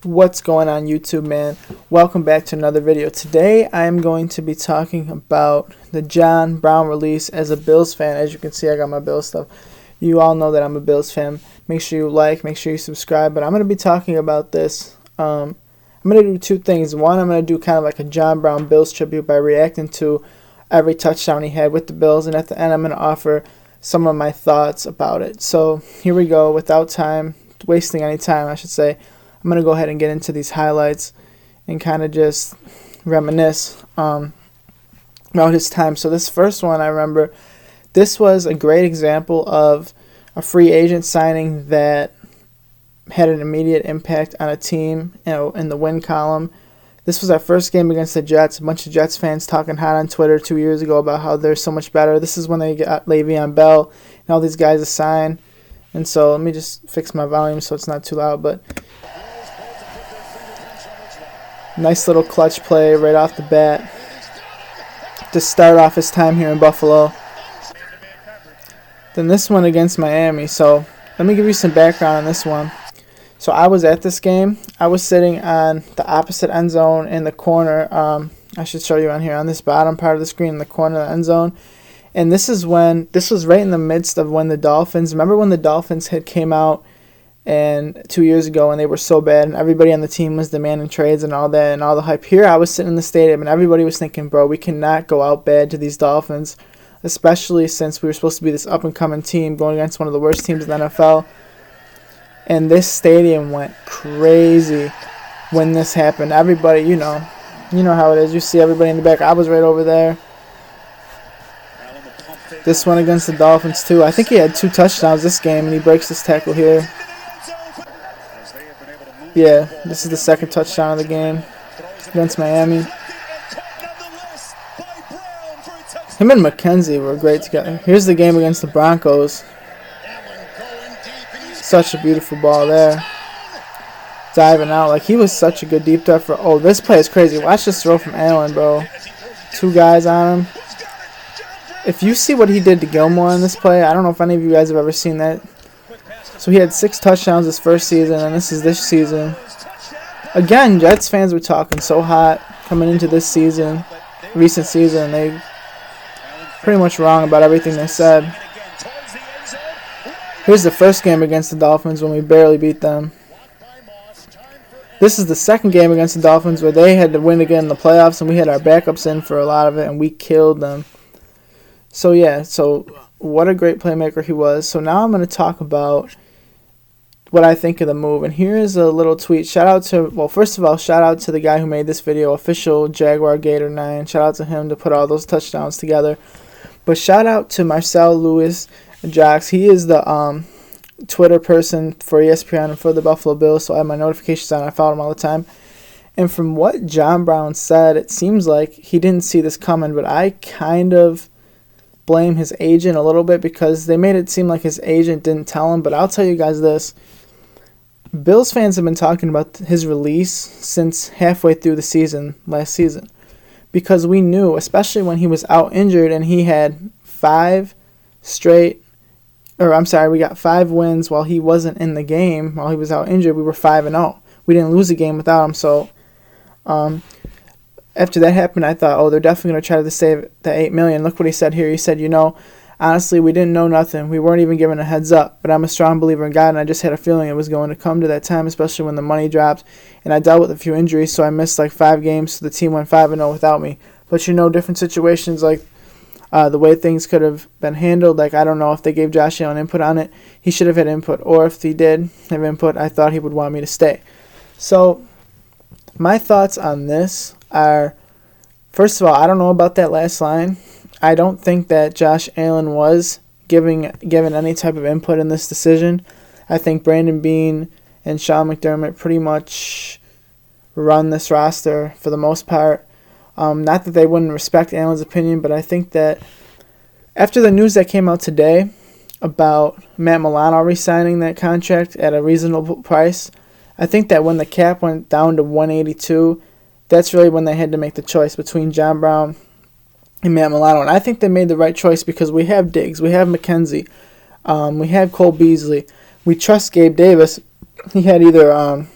What's going on YouTube, man? Welcome back to another video. Today I'm going to be talking about the John Brown release. As a Bills fan, as you can see, I got my Bills stuff. You all know that I'm a Bills fan. Make sure you like, make sure you subscribe. But I'm going to be talking about this. I'm going to do two things. One, I'm going to do kind of like a John Brown Bills tribute by reacting to every touchdown he had with the Bills. And at the end, I'm going to offer some of my thoughts about it. So here we go. Without wasting any time, I should say. I'm going to go ahead and get into these highlights and kind of just reminisce about his time. So this first one, I remember, this was a great example of a free agent signing that had an immediate impact on a team, in the win column. This was our first game against the Jets. A bunch of Jets fans talking hot on Twitter 2 years ago about how they're so much better. This is when they got Le'Veon Bell and all these guys assigned. And so let me just fix my volume so it's not too loud, but nice little clutch play right off the bat to start off his time here in Buffalo. Then this one against Miami. So let me give you some background on this one. So I was at this game. I was sitting on the opposite end zone in the corner. I should show you on here on this bottom part of the screen in the corner of the end zone. And this was right in the midst of when the Dolphins, remember when the Dolphins had came out and 2 years ago, and they were so bad, and everybody on the team was demanding trades and all that, and all the hype. Here I was sitting in the stadium, and everybody was thinking, bro, we cannot go out bad to these Dolphins, especially since we were supposed to be this up-and-coming team going against one of the worst teams in the NFL. And this stadium went crazy when this happened. Everybody, you know how it is. You see everybody in the back. I was right over there. This one against the Dolphins, too. I think he had 2 touchdowns this game, and he breaks this tackle here. Yeah, this is the second touchdown of the game against Miami. Him and McKenzie were great together. Here's the game against the Broncos. Such a beautiful ball there. Diving out. Like, he was such a good deep dive for... Oh, this play is crazy. Watch this throw from Allen, bro. 2 guys on him. If you see what he did to Gilmore in this play, I don't know if any of you guys have ever seen that. So he had 6 touchdowns his first season, and this is this season. Again, Jets fans were talking so hot coming into this season, recent season, and they pretty much wrong about everything they said. Here's the first game against the Dolphins when we barely beat them. This is the second game against the Dolphins where they had to win again in the playoffs, and we had our backups in for a lot of it, and we killed them. So yeah, what a great playmaker he was. So now I'm going to talk about what I think of the move. And here is a little tweet. First of all, shout out to the guy who made this video, official Jaguar Gator 9. Shout out to him to put all those touchdowns together. But shout out to Marcel Louis Jacques. He is the Twitter person for ESPN and for the Buffalo Bills, so I have my notifications on. I follow him all the time. And from what John Brown said, it seems like he didn't see this coming, but I kind of blame his agent a little bit because they made it seem like his agent didn't tell him. But I'll tell you guys this. Bills fans have been talking about his release since halfway through the season, last season. Because we knew, especially when he was out injured and he had we got 5 wins while he wasn't in the game, while he was out injured. We were 5-0. We didn't lose a game without him. So after that happened, I thought, they're definitely going to try to save the $8 million. Look what he said here. He said, honestly, we didn't know nothing. We weren't even given a heads up. But I'm a strong believer in God, and I just had a feeling it was going to come to that time, especially when the money dropped. And I dealt with a few injuries, so I missed like 5 games, so the team went 5-0 without me. But different situations like the way things could have been handled, like I don't know if they gave Josh Allen input on it. He should have had input. Or if he did have input, I thought he would want me to stay. So my thoughts on this are, first of all, I don't know about that last line. I don't think that Josh Allen was given any type of input in this decision. I think Brandon Beane and Sean McDermott pretty much run this roster for the most part. Not that they wouldn't respect Allen's opinion, but I think that after the news that came out today about Matt Milano re-signing that contract at a reasonable price, I think that when the cap went down to 182, that's really when they had to make the choice between John Brown and Matt Milano. And I think they made the right choice because we have Diggs, we have McKenzie, we have Cole Beasley. We trust Gabe Davis. He had either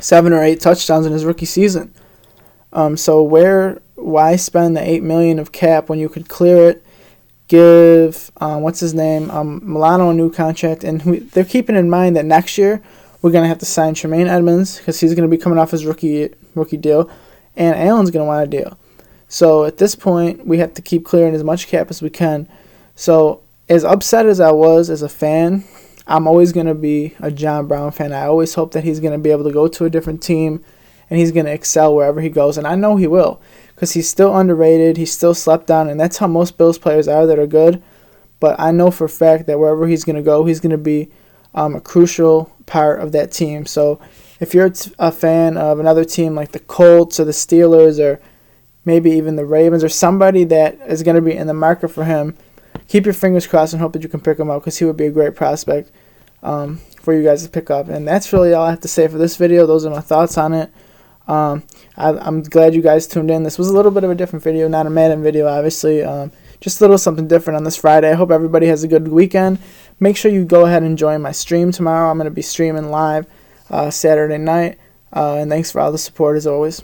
7 or 8 touchdowns in his rookie season. So why spend the $8 million of cap when you could clear it? Give what's his name, Milano a new contract, and they're keeping in mind that next year we're gonna have to sign Tremaine Edmonds because he's gonna be coming off his rookie deal, and Allen's gonna want a deal. So at this point, we have to keep clearing as much cap as we can. So as upset as I was as a fan, I'm always going to be a John Brown fan. I always hope that he's going to be able to go to a different team and he's going to excel wherever he goes. And I know he will because he's still underrated. He's still slept on, and that's how most Bills players are that are good. But I know for a fact that wherever he's going to go, he's going to be a crucial part of that team. So if you're a fan of another team like the Colts or the Steelers or maybe even the Ravens or somebody that is going to be in the market for him, keep your fingers crossed and hope that you can pick him up because he would be a great prospect for you guys to pick up. And that's really all I have to say for this video. Those are my thoughts on it. I'm glad you guys tuned in. This was a little bit of a different video, not a Madden video, obviously. Just a little something different on this Friday. I hope everybody has a good weekend. Make sure you go ahead and join my stream tomorrow. I'm going to be streaming live Saturday night. And thanks for all the support as always.